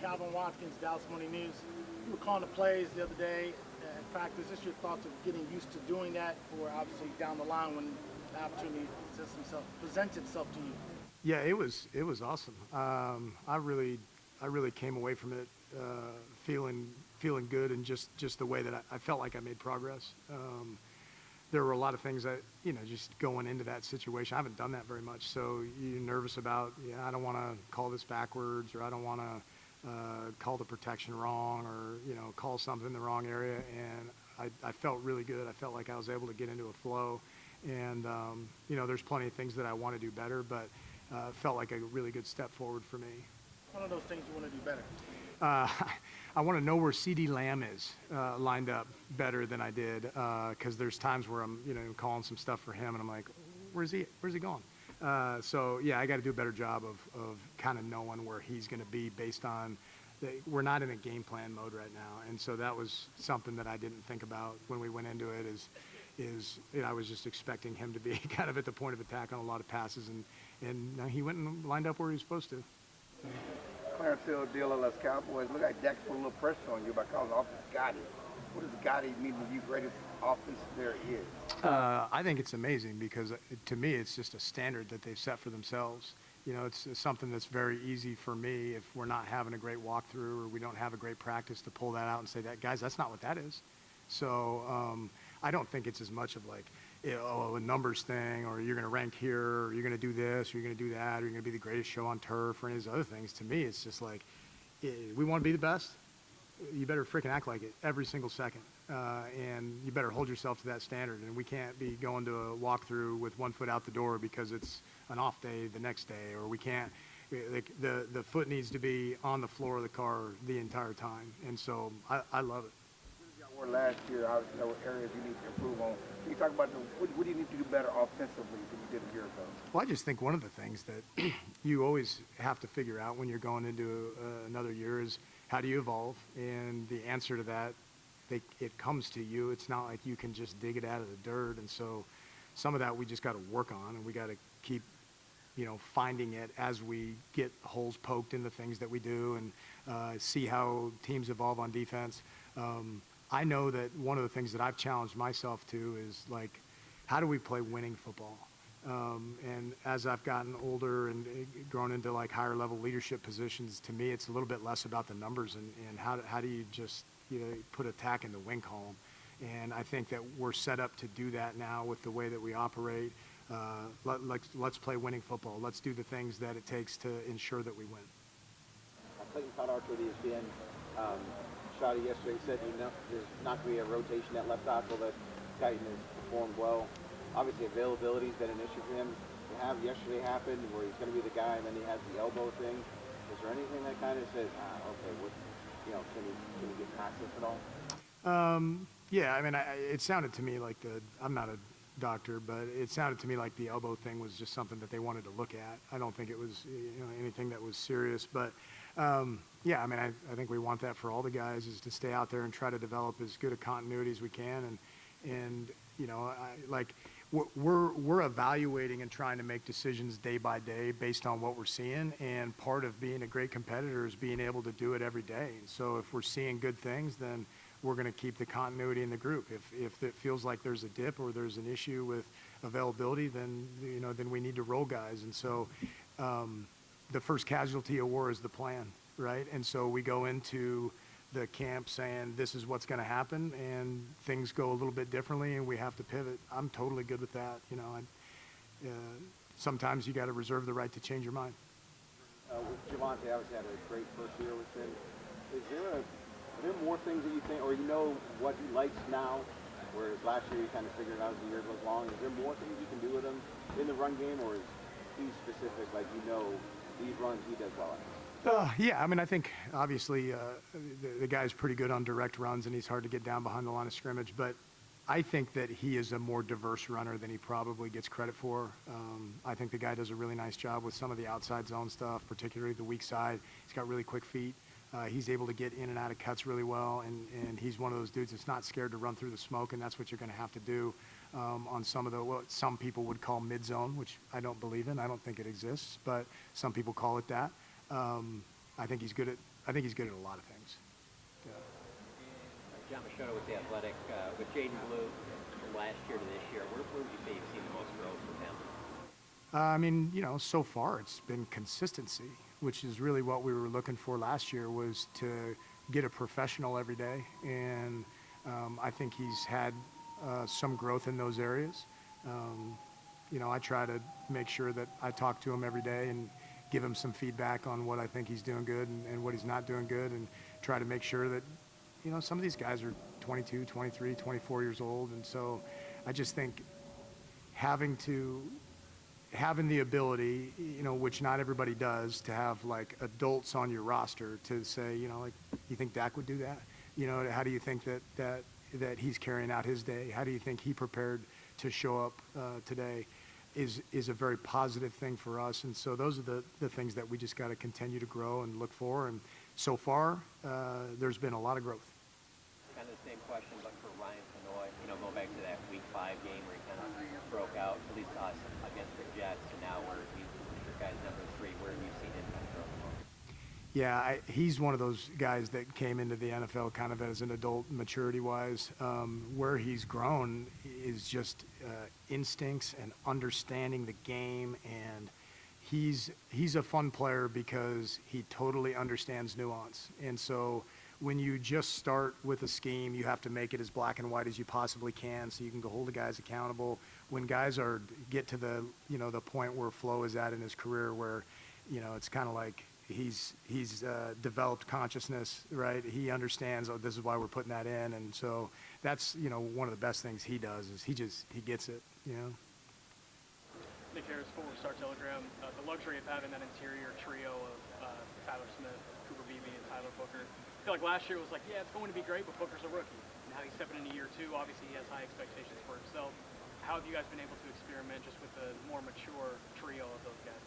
Calvin Watkins, Dallas Morning News. You were calling the plays the other day in practice. Just your thoughts of getting used to doing that for obviously down the line when the opportunity presents itself to you. Yeah, it was awesome. I really came away from it feeling good, and just the way that I felt like I made progress. There were a lot of things that, just going into that situation, I haven't done that very much. So you're nervous about, I don't want to call this backwards, or I don't want to call the protection wrong, or, call something in the wrong area. And I felt really good. I felt like I was able to get into a flow. And, there's plenty of things that I want to do better, but felt like a really good step forward for me. One of those things you want to do better? I want to know where CeeDee Lamb is lined up better than I did, because there's times where I'm, calling some stuff for him, and I'm like, where's he going? So yeah, I got to do a better job of kind of knowing where he's going to be based on. We're not in a game plan mode right now, and so that was something that I didn't think about when we went into it. Is I was just expecting him to be kind of at the point of attack on a lot of passes, and he went and lined up where he was supposed to. Clarence Hill, DLLS Cowboys. Look like Dak put a little pressure on you by calling offense Gotti. What does Gotti mean to you, greatest offense there is? I think it's amazing because to me it's just a standard that they've set for themselves. It's something that's very easy for me if we're not having a great walkthrough or we don't have a great practice to pull that out and say, that guys, that's not what that is. So I don't think it's as much of like, a numbers thing, or you're going to rank here, or you're going to do this, or you're going to do that, or you're going to be the greatest show on turf, or any of these other things. To me, it's just like, we want to be the best. You better freaking act like it every single second, and you better hold yourself to that standard. And we can't be going to a walkthrough with 1 foot out the door because it's an off day the next day, or we can't. The foot needs to be on the floor of the car the entire time, and so I love it. Were last year, obviously there were areas you need to improve on. Can you talk about what do you need to do better offensively than you did a year ago? Well, I just think one of the things that you always have to figure out when you're going into another year is how do you evolve? And the answer to that, it comes to you. It's not like you can just dig it out of the dirt. And so some of that we just got to work on, and we got to keep finding it as we get holes poked in the things that we do, and see how teams evolve on defense. I know that one of the things that I've challenged myself to is like, how do we play winning football? And as I've gotten older and grown into like higher level leadership positions, to me, it's a little bit less about the numbers and how do you just, put attack in the win column. And I think that we're set up to do that now with the way that we operate. Let's play winning football. Let's do the things that it takes to ensure that we win. Clayton Adams with ESPN. Shotty yesterday said there's not going to be a rotation at left tackle, that Klayton has performed well. Obviously, availability has been an issue for him. To have yesterday happen where he's going to be the guy and then he has the elbow thing, is there anything that kind of says, okay, can he get past this at all? Yeah, I mean, it sounded to me like I'm not a doctor, but it sounded to me like the elbow thing was just something that they wanted to look at. I don't think it was anything that was serious, but yeah, I mean, I think we want that for all the guys, is to stay out there and try to develop as good a continuity as we can. And we're evaluating and trying to make decisions day by day based on what we're seeing. And part of being a great competitor is being able to do it every day. And so if we're seeing good things, then we're going to keep the continuity in the group. If it feels like there's a dip or there's an issue with availability, then then we need to roll guys. And so the first casualty of war is the plan, right? And so we go into the camp saying this is what's going to happen, and things go a little bit differently, and we have to pivot. I'm totally good with that. Sometimes you got to reserve the right to change your mind. With Javonte, obviously had a great first year with him. Are there more things that you think, or what he likes now, whereas last year you kind of figured it out as the year goes along? Is there more things you can do with him in the run game, or is he specific, like these runs he does well at? Yeah, I mean, I think obviously the guy's pretty good on direct runs, and he's hard to get down behind the line of scrimmage. But I think that he is a more diverse runner than he probably gets credit for. I think the guy does a really nice job with some of the outside zone stuff, particularly the weak side. He's got really quick feet. He's able to get in and out of cuts really well, and he's one of those dudes that's not scared to run through the smoke, and that's what you're going to have to do on some of what some people would call mid-zone, which I don't believe in. I don't think it exists, but some people call it that. I think he's good at I think he's good at a lot of things. Yeah. John Machado with The Athletic, with Jaden Blue from last year to this year, where would you say you've seen the most growth with him? I mean, so far it's been consistency, which is really what we were looking for last year, was to get a professional every day. And I think he's had some growth in those areas. I try to make sure that I talk to him every day and give him some feedback on what I think he's doing good and what he's not doing good, and try to make sure that, some of these guys are 22, 23, 24 years old. And so I just think having the ability, which not everybody does, to have like adults on your roster to say, like, you think Dak would do that? How do you think that he's carrying out his day? How do you think he prepared to show up today? Is a very positive thing for us. And so those are the things that we just got to continue to grow and look for. And so far, there's been a lot of growth. Kind of the same question, but for Ryan Fenoy, going back to that Week 5 game where he kind of broke out, at least us, against the Jets, and now where he's your guy's number 3, where have you seen him kind of grow the most? Yeah, he's one of those guys that came into the NFL kind of as an adult, maturity-wise. Where he's grown is just instincts and understanding the game, and he's a fun player because he totally understands nuance. And so when you just start with a scheme, you have to make it as black and white as you possibly can, so you can go hold the guys accountable. When guys get to the the point where Flo is at in his career, where it's kind of like he's developed consciousness, right? He understands, oh, this is why we're putting that in. And so that's one of the best things he does, is he gets it. Nick Harris, former Star Telegram. The luxury of having that interior trio of Tyler Smith, Cooper Beebe, and Tyler Booker. I feel like last year it was like, yeah, it's going to be great, but Booker's a rookie. Now he's stepping into year 2. Obviously, he has high expectations for himself. How have you guys been able to experiment just with the more mature trio of those guys?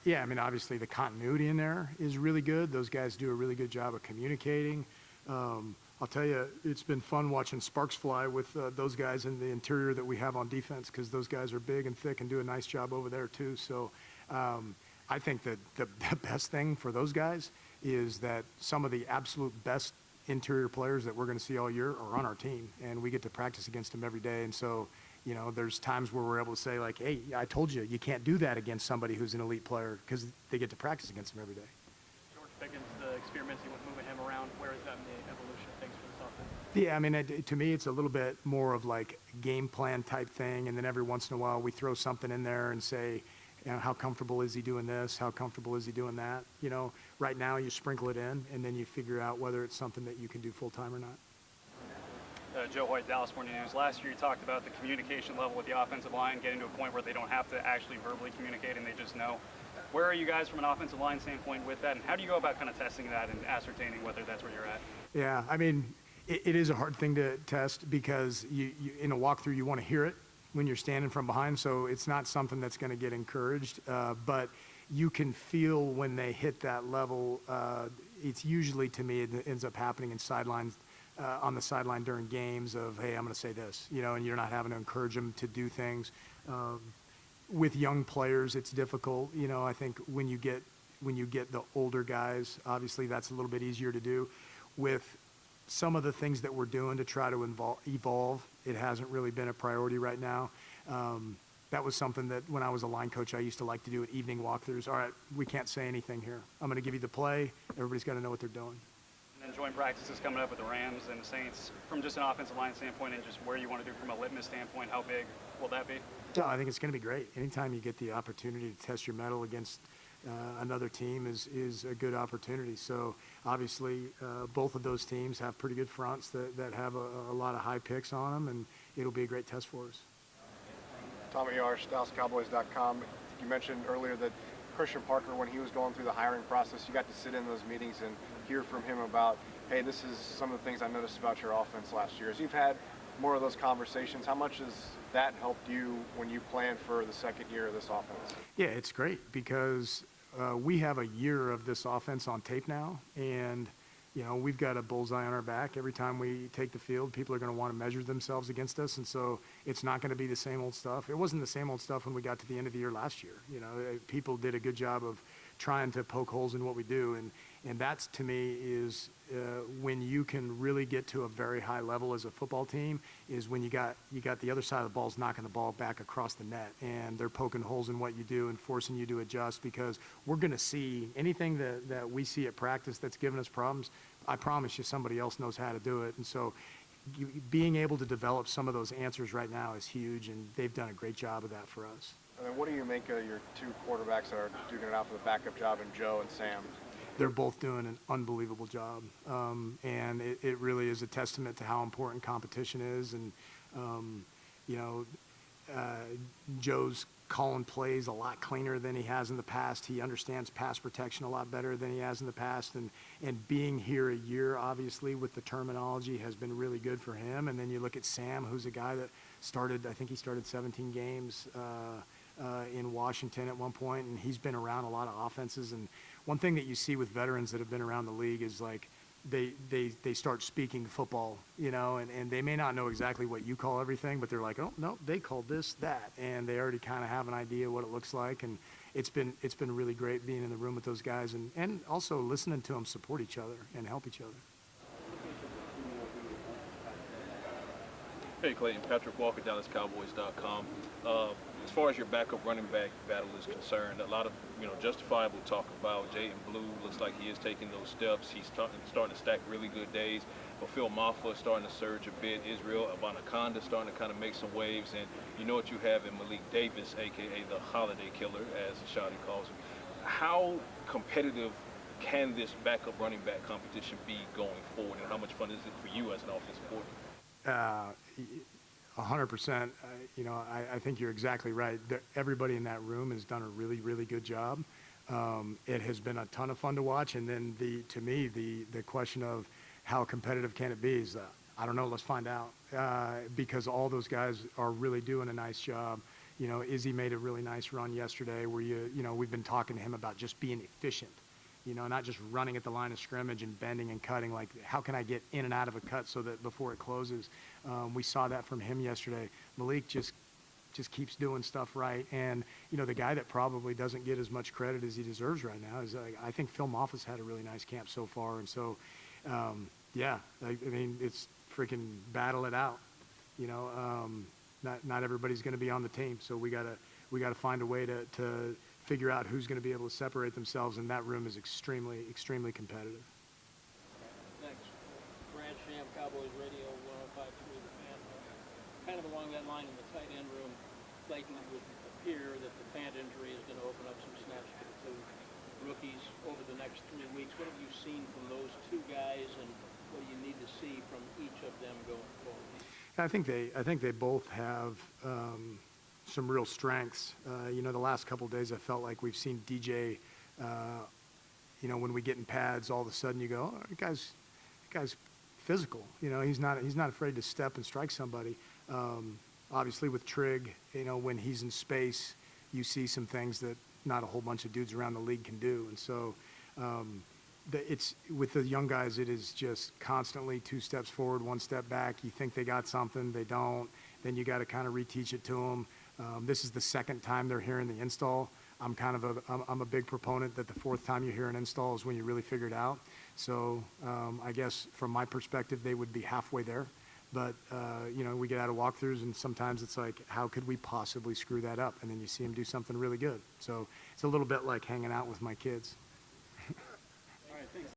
Yeah, I mean, obviously the continuity in there is really good. Those guys do a really good job of communicating. I'll tell you, it's been fun watching sparks fly with those guys in the interior that we have on defense, because those guys are big and thick and do a nice job over there too. So I think that the best thing for those guys is that some of the absolute best interior players that we're going to see all year are on our team, and we get to practice against them every day. And so, there's times where we're able to say, like, hey, I told you, you can't do that against somebody who's an elite player, because they get to practice against them every day. George Pickens, the experimenting with moving him around, where is that in the evolution of things for this offense? Yeah, I mean, to me, it's a little bit more of like game plan type thing, and then every once in a while we throw something in there and say, how comfortable is he doing this? How comfortable is he doing that? Right now you sprinkle it in, and then you figure out whether it's something that you can do full time or not. Joe Hoyt, Dallas Morning News. Last year you talked about the communication level with the offensive line, getting to a point where they don't have to actually verbally communicate and they just know. Where are you guys from an offensive line standpoint with that, and how do you go about kind of testing that and ascertaining whether that's where you're at? Yeah, I mean, it is a hard thing to test, because you in a walkthrough you want to hear it when you're standing from behind, so it's not something that's going to get encouraged, but you can feel when they hit that level. It's usually, to me, it ends up happening in sidelines, on the sideline during games of, hey, I'm going to say this, and you're not having to encourage them to do things. With young players, it's difficult. I think when you get the older guys, obviously that's a little bit easier to do. With some of the things that we're doing to try to evolve, it hasn't really been a priority right now. That was something that when I was a line coach, I used to like to do at evening walkthroughs. All right, we can't say anything here. I'm going to give you the play. Everybody's got to know what they're doing. And then joint practices coming up with the Rams and the Saints. From just an offensive line standpoint and just where you want to do from a litmus standpoint, how big will that be? Yeah, I think it's going to be great. Anytime you get the opportunity to test your mettle against another team is a good opportunity. So obviously both of those teams have pretty good fronts that have a lot of high picks on them, and it'll be a great test for us. Tommy Yarsh, DallasCowboys.com. You mentioned earlier that Christian Parker, when he was going through the hiring process, you got to sit in those meetings and hear from him about, hey, this is some of the things I noticed about your offense last year. As you've had more of those conversations, how much has that helped you when you plan for the second year of this offense? Yeah, it's great, because we have a year of this offense on tape now, and we've got a bullseye on our back. Every time we take the field, people are going to want to measure themselves against us, and so it's not going to be the same old stuff. It wasn't the same old stuff when we got to the end of the year last year. People did a good job of trying to poke holes in what we do, And that's, to me, is when you can really get to a very high level as a football team, is when you got the other side of the balls knocking the ball back across the net, and they're poking holes in what you do and forcing you to adjust, because we're going to see anything that we see at practice that's giving us problems. I promise you somebody else knows how to do it. And so being able to develop some of those answers right now is huge, and they've done a great job of that for us. And then what do you make of your two quarterbacks that are duking it out for the backup job, and Joe and Sam? They're both doing an unbelievable job, and it really is a testament to how important competition is. And Joe's calling plays a lot cleaner than he has in the past. He understands pass protection a lot better than he has in the past, and being here a year, obviously, with the terminology has been really good for him. And then you look at Sam, who's a guy that started, I think he started 17 games in Washington at one point, and he's been around a lot of offenses. And one thing that you see with veterans that have been around the league is like they start speaking football, and they may not know exactly what you call everything, but they're like, oh no, they called this that, and they already kind of have an idea what it looks like. And it's been really great being in the room with those guys, and also listening to them support each other and help each other. Hey Clayton, Patrick Walker, DallasCowboys.com. As far as your backup running back battle is concerned, a lot of justifiable talk about Jayden Blue. Looks like he is taking those steps. He's starting to stack really good days. But Phil Maffa is starting to surge a bit. Israel Abanikanda starting to kind of make some waves, and you know what you have in Malik Davis, aka the Holiday Killer, as Shadi calls him. How competitive can this backup running back competition be going forward, and how much fun is it for you as an offensive coordinator? 100%. I think you're exactly right. Everybody in that room has done a really, really good job. It has been a ton of fun to watch. And then to me, the question of how competitive can it be is, I don't know. Let's find out, because all those guys are really doing a nice job. Izzy made a really nice run yesterday where we've been talking to him about just being efficient. Not just running at the line of scrimmage and bending and cutting, like how can I get in and out of a cut so that before it closes. We saw that from him yesterday. Malik just keeps doing stuff right. And, the guy that probably doesn't get as much credit as he deserves right now is, I think Phil Moffa's had a really nice camp so far. And so, it's freaking battle it out. Not everybody's going to be on the team. So we gotta find a way to figure out who's going to be able to separate themselves, and that room is extremely, extremely competitive. Next, Brad Sham, Cowboys Radio, 105.3 The Fan. Kind of along that line in the tight end room, Clayton, it would appear that the Fant injury is going to open up some snaps for the two rookies over the next 3 weeks. What have you seen from those two guys, and what do you need to see from each of them going forward? I think they both have some real strengths. The last couple of days I felt like we've seen DJ, when we get in pads, all of a sudden you go, oh, the guy's physical. He's not afraid to step and strike somebody. Obviously with Trig, when he's in space, you see some things that not a whole bunch of dudes around the league can do. And so it's with the young guys, it is just constantly 2 steps forward, 1 step back. You think they got something, they don't. Then you got to kind of reteach it to them. This is the second time they're hearing the install. I'm a big proponent that the 4th time you hear an install is when you really figure it out. So I guess from my perspective, they would be halfway there. But, we get out of walkthroughs, and sometimes it's like, how could we possibly screw that up? And then you see them do something really good. So it's a little bit like hanging out with my kids.